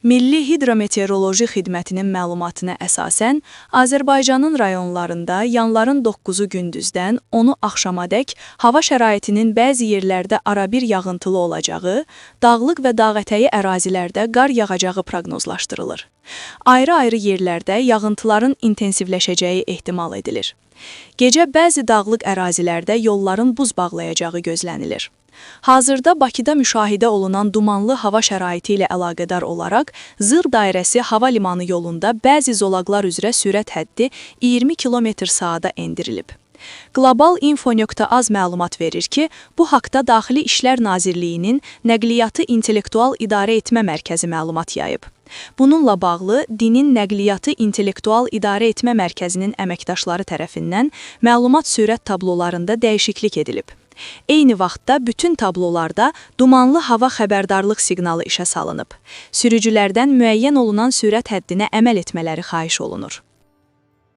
Milli Hidrometeoroloji Xidmətinin məlumatına əsasən, Azərbaycanın rayonlarında yanvarın 9-u gündüzdən 10-u axşamadək hava şəraitinin bəzi yerlərdə arabir yağıntılı olacağı, dağlıq və dağətəyi ərazilərdə qar yağacağı proqnozlaşdırılır. Ayrı-ayrı yerlərdə yağıntıların intensivləşəcəyi ehtimal edilir. Gecə bəzi dağlıq ərazilərdə yolların buz bağlayacağı gözlənilir. Hazırda Bakıda müşahidə olunan dumanlı hava şəraiti ilə əlaqədar olaraq Zır dairəsi hava limanı yolunda bəzi zolaqlar üzrə sürət həddi 20 km/saata endirilib. Qlobal Info.az məlumat verir ki, bu haqda Daxili İşlər Nazirliyinin Nəqliyyatı İntellektual İdarə Etmə Mərkəzi məlumat yayıb. Bununla bağlı Dinin Nəqliyyatı İntellektual İdarə Etmə Mərkəzinin əməkdaşları tərəfindən məlumat sürət tablolarında dəyişiklik edilib. Eyni vaxtda bütün tablolarda dumanlı hava xəbərdarlıq siqnalı işə salınıb. Sürücülərdən müəyyən olunan sürət həddinə əməl etmələri xahiş olunur.